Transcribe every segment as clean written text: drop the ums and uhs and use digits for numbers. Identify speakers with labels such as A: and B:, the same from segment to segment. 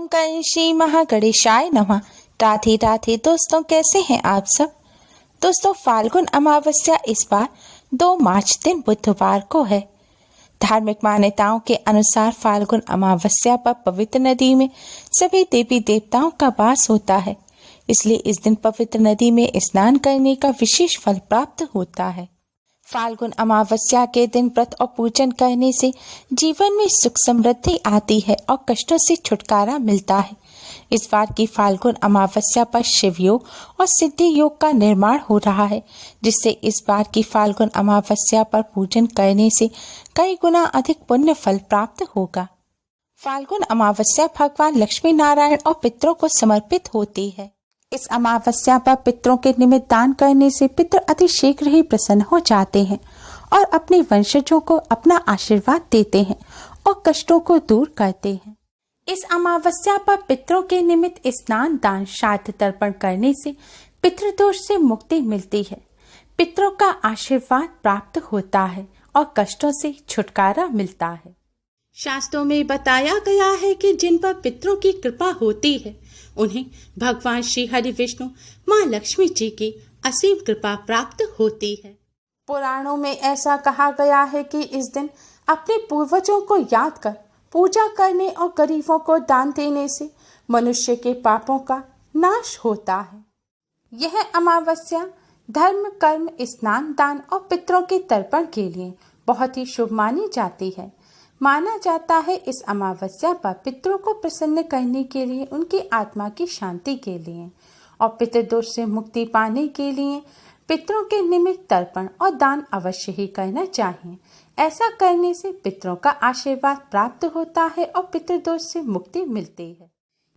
A: ओम कं श्री महागणेशाय नमः। राधे राधे दोस्तों, कैसे हैं आप सब। दोस्तों, फाल्गुन अमावस्या इस बार 2 मार्च दिन बुधवार को है। धार्मिक मान्यताओं के अनुसार फाल्गुन अमावस्या पर पवित्र नदी में सभी देवी देवताओं का वास होता है, इसलिए इस दिन पवित्र नदी में स्नान करने का विशेष फल प्राप्त होता है। फाल्गुन अमावस्या के दिन व्रत और पूजन करने से जीवन में सुख समृद्धि आती है और कष्टों से छुटकारा मिलता है। इस बार की फाल्गुन अमावस्या पर शिव योग और सिद्धि योग का निर्माण हो रहा है, जिससे इस बार की फाल्गुन अमावस्या पर पूजन करने से कई गुना अधिक पुण्य फल प्राप्त होगा। फाल्गुन अमावस्या भगवान लक्ष्मी नारायण और पितरों को समर्पित होती है। इस अमावस्या पर पितरों के निमित्त दान करने से पितर अति शीघ्र ही प्रसन्न हो जाते हैं और अपने वंशजों को अपना आशीर्वाद देते हैं और कष्टों को दूर करते हैं। इस अमावस्या पर पितरों के निमित्त स्नान, दान, श्राद्ध तर्पण करने से पितृदोष से मुक्ति मिलती है, पितरों का आशीर्वाद प्राप्त होता है और कष्टों से छुटकारा मिलता है। शास्त्रों में बताया गया है कि जिन पर पितरों की कृपा होती है उन्हें भगवान श्री हरि विष्णु माँ लक्ष्मी जी की असीम कृपा प्राप्त होती है। पुराणों में ऐसा कहा गया है कि इस दिन अपने पूर्वजों को याद कर पूजा करने और गरीबों को दान देने से मनुष्य के पापों का नाश होता है। यह अमावस्या धर्म, कर्म, स्नान, दान और पितरों के तर्पण के लिए बहुत ही शुभ मानी जाती है। माना जाता है इस अमावस्या पर पितरों को प्रसन्न करने के लिए, उनकी आत्मा की शांति के लिए और पितृदोष से मुक्ति पाने के लिए पितरों के निमित्त तर्पण और दान अवश्य ही करना चाहिए। ऐसा करने से पितरों का आशीर्वाद प्राप्त होता है और पितृदोष से मुक्ति मिलती है।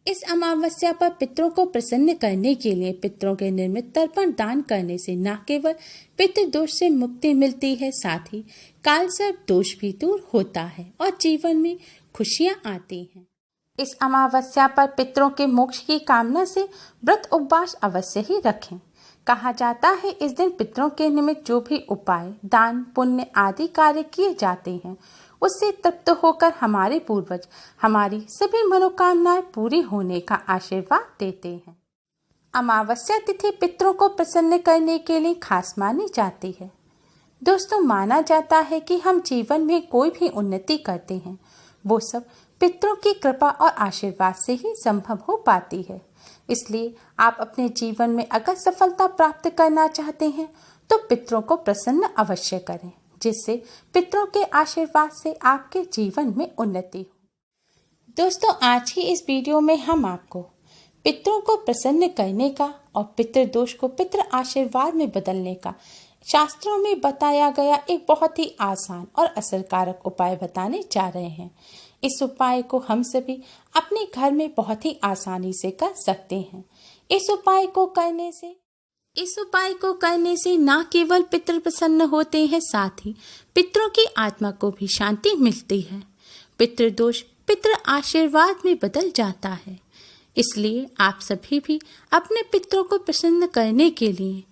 A: इस अमावस्या पर पितरों को प्रसन्न करने के लिए पितरों के निर्मित तर्पण दान करने से न केवल पितृदोष से मुक्ति मिलती है, साथ ही काल सर्प दोष भी दूर होता है और जीवन में खुशियां आती हैं। इस अमावस्या पर पितरों के मोक्ष की कामना से व्रत उपवास अवश्य ही रखें। कहा जाता है इस दिन पितरों के निमित्त जो भी उपाय, दान, पुण्य आदि कार्य किए जाते हैं उससे तृप्त होकर हमारे पूर्वज हमारी सभी मनोकामनाएं पूरी होने का आशीर्वाद देते हैं। अमावस्या तिथि पितरों को प्रसन्न करने के लिए खास मानी जाती है। दोस्तों, माना जाता है कि हम जीवन में कोई भी उन्नति करते हैं वो सब पितरों की कृपा और आशीर्वाद से ही संभव हो पाती है। इसलिए आप अपने जीवन में अगर सफलता प्राप्त करना चाहते हैं तो पितरों को प्रसन्न अवश्य करें, जिससे पितरों के आशीर्वाद से आपके जीवन में उन्नति हो। दोस्तों, आज की इस वीडियो में हम आपको पितरों को प्रसन्न करने का और पितृदोष को पितृ आशीर्वाद में बदलने का शास्त्रों में बताया गया एक बहुत ही आसान और असरकारक उपाय बताने जा रहे हैं। इस उपाय को हम सभी अपने घर में बहुत ही आसानी से कर सकते हैं। इस उपाय को करने से न केवल पितृ प्रसन्न होते हैं, साथ ही पितरों की आत्मा को भी शांति मिलती है। पितृदोष पितृ आशीर्वाद में बदल जाता है। इसलिए आप सभी भी अपने पितरों को प्रसन्न करने के लिए,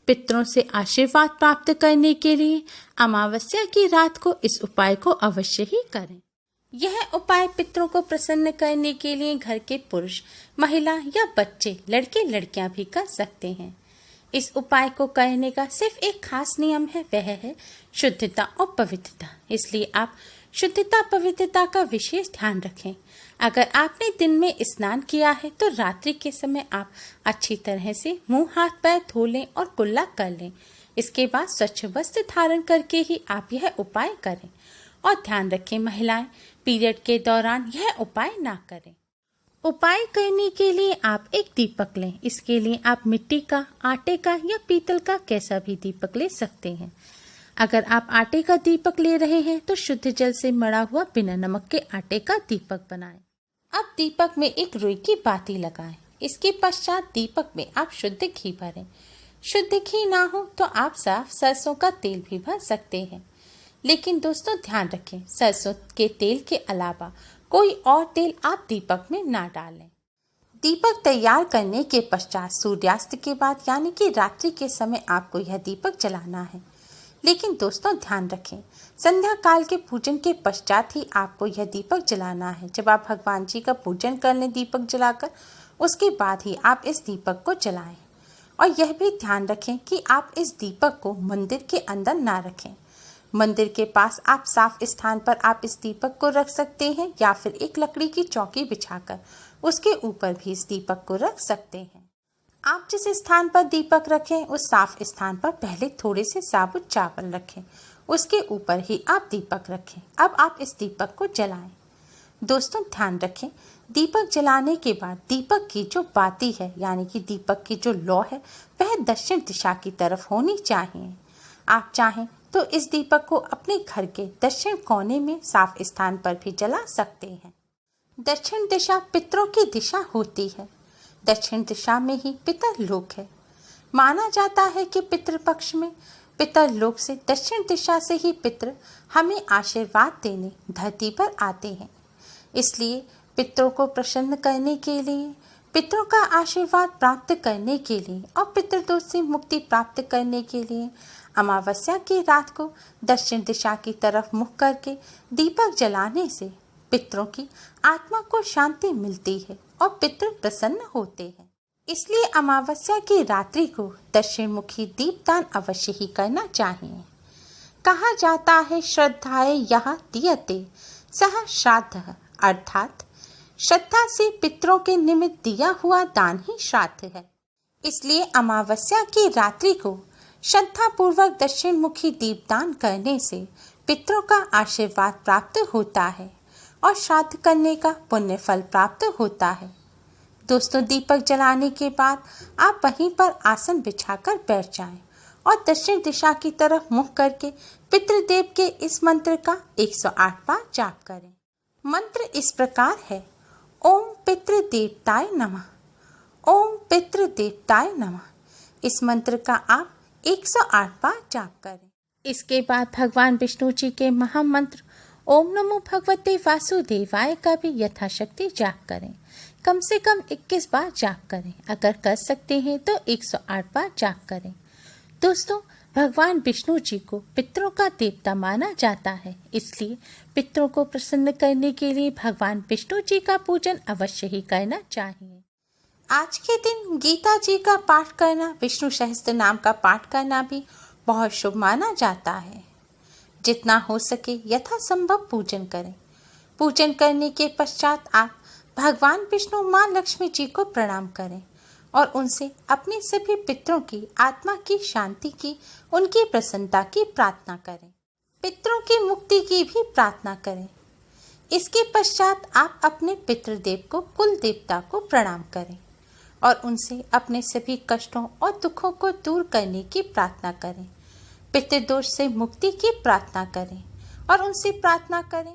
A: पितरों से आशीर्वाद प्राप्त करने के लिए अमावस्या की रात को इस उपाय को अवश्य ही करें। यह उपाय पितरों को प्रसन्न करने के लिए घर के पुरुष, महिला या बच्चे, लड़के लड़कियां भी कर सकते हैं। इस उपाय को करने का सिर्फ एक खास नियम है, वह है शुद्धता और पवित्रता। इसलिए आप शुद्धता पवित्रता का विशेष ध्यान रखें। अगर आपने दिन में स्नान किया है तो रात्रि के समय आप अच्छी तरह से मुंह, हाथ, पैर धो लें और कुल्ला कर लें। इसके बाद स्वच्छ वस्त्र धारण करके ही आप यह उपाय करें। और ध्यान रखें, महिलाएं पीरियड के दौरान यह उपाय ना करें। उपाय करने के लिए आप एक दीपक लें। इसके लिए आप मिट्टी का, आटे का या पीतल का कैसा भी दीपक ले सकते हैं। अगर आप आटे का दीपक ले रहे हैं तो शुद्ध जल से मढ़ा हुआ बिना नमक के आटे का दीपक बनाएं। अब दीपक में एक रुई की बाती लगाएं। इसके पश्चात दीपक में आप शुद्ध घी भरें। शुद्ध घी ना हो तो आप साफ सरसों का तेल भी भर सकते हैं। लेकिन दोस्तों, ध्यान रखें, सरसों के तेल के अलावा कोई और तेल आप दीपक में ना डालें। दीपक तैयार करने के पश्चात सूर्यास्त के बाद यानी कि रात्रि के समय आपको यह दीपक जलाना है। लेकिन दोस्तों ध्यान रखें, संध्या काल के पूजन के पश्चात ही आपको यह दीपक जलाना है। जब आप भगवान जी का पूजन कर लें दीपक जलाकर, उसके बाद ही आप इस दीपक को जलाएं। और यह भी ध्यान रखें कि आप इस दीपक को मंदिर के अंदर ना रखें। मंदिर के पास आप साफ स्थान पर आप इस दीपक को रख सकते हैं, या फिर एक लकड़ी की चौकी बिछाकर उसके ऊपर भी इस दीपक को रख सकते हैं। आप जिस स्थान पर दीपक रखें उस साफ स्थान पर पहले थोड़े से साबुत चावल रखें, उसके ऊपर ही आप दीपक रखें। अब आप इस दीपक को जलाएं। दोस्तों ध्यान रखें, दीपक जलाने के बाद दीपक की जो बाती है, यानी कि दीपक की जो लौ है, वह दक्षिण दिशा की तरफ होनी चाहिए। आप चाहें तो इस दीपक को अपने घर के दक्षिण कोने में साफ स्थान पर भी जला सकते हैं। दक्षिण दिशा पितरों की दिशा होती है। दक्षिण दिशा में ही पितरलोक है। माना जाता है कि पितृपक्ष में पितरलोक से दक्षिण दिशा से ही पितृ हमें आशीर्वाद देने धरती पर आते हैं। इसलिए पितरों को प्रसन्न करने के लिए, पितरों का आशीर्वाद प्राप्त करने के लिए और पितृदोष से मुक्ति प्राप्त करने के लिए अमावस्या की रात को दक्षिण दिशा की तरफ मुख करके दीपक जलाने से पितरों की आत्मा को शांति मिलती है और पितृ प्रसन्न होते हैं। इसलिए अमावस्या की रात्रि को दक्षिण मुखी दीपदान अवश्य ही करना चाहिए। कहा जाता है श्रद्धाए यह दीयते सह श्राद्ध, अर्थात श्रद्धा से पितरों के निमित्त दिया हुआ दान ही श्राद्ध है। इसलिए अमावस्या की रात्रि को श्रद्धा पूर्वक दक्षिण मुखी दीपदान करने से पितरों का आशीर्वाद प्राप्त होता है और श्राद्ध करने का पुण्य फल प्राप्त होता है। दोस्तों दीपक जलाने के बाद आप वहीं पर आसन बिछाकर बैठ जाएं और दक्षिण दिशा की तरफ मुख करके पितृदेव के इस मंत्र का 108 बार जाप करें। मंत्र इस प्रकार है, ओम पितृदेवताय नमः, ओम पितृदेवताय नमः। इस मंत्र का आप 108 बार जाप करें। इसके बाद भगवान विष्णु जी के महामंत्र ओम नमो भगवते वासुदेवाय का भी यथाशक्ति जाप करें। कम से कम 21 बार जाप करें। अगर कर सकते हैं तो 108 बार जाप करें। दोस्तों भगवान विष्णु जी को पितरों का देवता माना जाता है, इसलिए पितरों को प्रसन्न करने के लिए भगवान विष्णु जी का पूजन अवश्य ही करना चाहिए। आज के दिन गीता जी का पाठ करना, विष्णु सहस्त्र नाम का पाठ करना भी बहुत शुभ माना जाता है। जितना हो सके यथासंभव पूजन करें। पूजन करने के पश्चात आप भगवान विष्णु माँ लक्ष्मी जी को प्रणाम करें और उनसे अपने सभी पितरों की आत्मा की शांति की, उनकी प्रसन्नता की प्रार्थना करें। पितरों की मुक्ति की भी प्रार्थना करें। इसके पश्चात आप अपने पितृदेव को, कुल देवता को प्रणाम करें और उनसे अपने सभी कष्टों और दुखों को दूर करने की प्रार्थना करें। पितृदोष से मुक्ति की प्रार्थना करें और उनसे प्रार्थना करें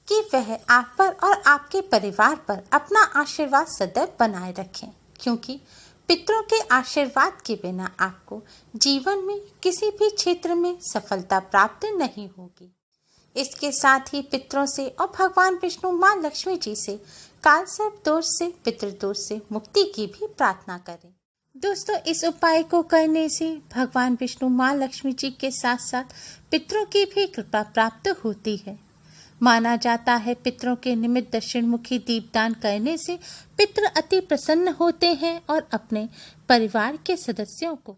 A: कि वह आप पर और आपके परिवार पर अपना आशीर्वाद सदैव बनाए रखें, क्योंकि पितरों के आशीर्वाद के बिना आपको जीवन में किसी भी क्षेत्र में सफलता प्राप्त नहीं होगी। इसके साथ ही पितरों से और भगवान विष्णु माँ लक्ष्मी जी से काल सर्प दोष से, पितृदोष से मुक्ति की भी प्रार्थना करें। दोस्तों इस उपाय को करने से भगवान विष्णु माँ लक्ष्मी जी के साथ साथ पितरों की भी कृपा प्राप्त होती है। माना जाता है पितरों के निमित्त दक्षिण मुखी दीपदान करने से पितृ अति प्रसन्न होते हैं और अपने परिवार के सदस्यों को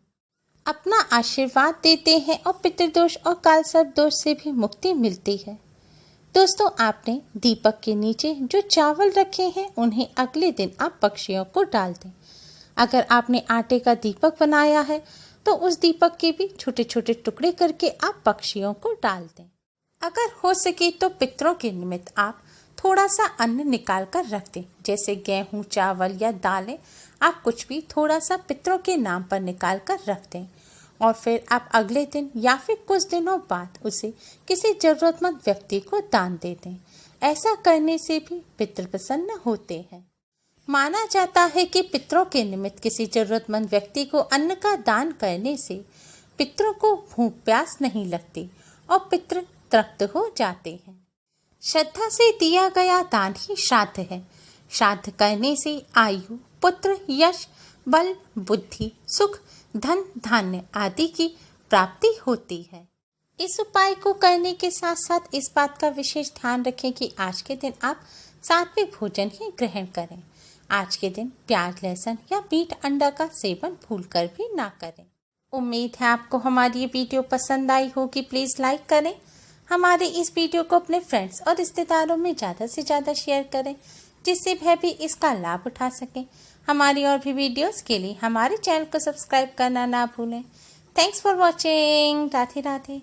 A: अपना आशीर्वाद देते हैं और पितृदोष और काल सर्प दोष से भी मुक्ति मिलती है। दोस्तों आपने दीपक के नीचे जो चावल रखे हैं उन्हें अगले दिन आप पक्षियों को डाल दें। अगर आपने आटे का दीपक बनाया है तो उस दीपक के भी छोटे छोटे टुकड़े करके आप पक्षियों को डाल दें। अगर हो सके तो पितरों के निमित्त आप थोड़ा सा अन्न निकाल कर रख दें, जैसे गेहूं, चावल या दालें। आप कुछ भी थोड़ा सा पितरों के नाम पर निकाल कर रख दें और फिर आप अगले दिन या फिर कुछ दिनों बाद उसे किसी जरूरतमंद व्यक्ति को दान दे दें। ऐसा करने से भी पितृ प्रसन्न होते हैं। माना जाता है कि पितरों के निमित्त किसी जरूरतमंद व्यक्ति को अन्न का दान करने से पितरों को भूख प्यास नहीं लगती और पितृ तृप्त हो जाते हैं। श्रद्धा से दिया गया दान ही श्राद्ध है। श्राद्ध करने से आयु, पुत्र, यश, बल, बुद्धि, सुख, धन, धान्य आदि की प्राप्ति होती है। इस उपाय को करने के साथ साथ इस बात का विशेष ध्यान रखें कि आज के दिन आप सात्विक भोजन ही ग्रहण करें। आज के दिन प्याज, लहसुन या मीट, अंडा का सेवन भूलकर भी ना करें। उम्मीद है आपको हमारी ये वीडियो पसंद आई होगी। प्लीज़ लाइक करें, हमारे इस वीडियो को अपने फ्रेंड्स और रिश्तेदारों में ज़्यादा से ज़्यादा शेयर करें, जिससे वह भी इसका लाभ उठा सकें। हमारी और भी वीडियोस के लिए हमारे चैनल को सब्सक्राइब करना ना भूलें। Thanks for watching. Radhe Radhe.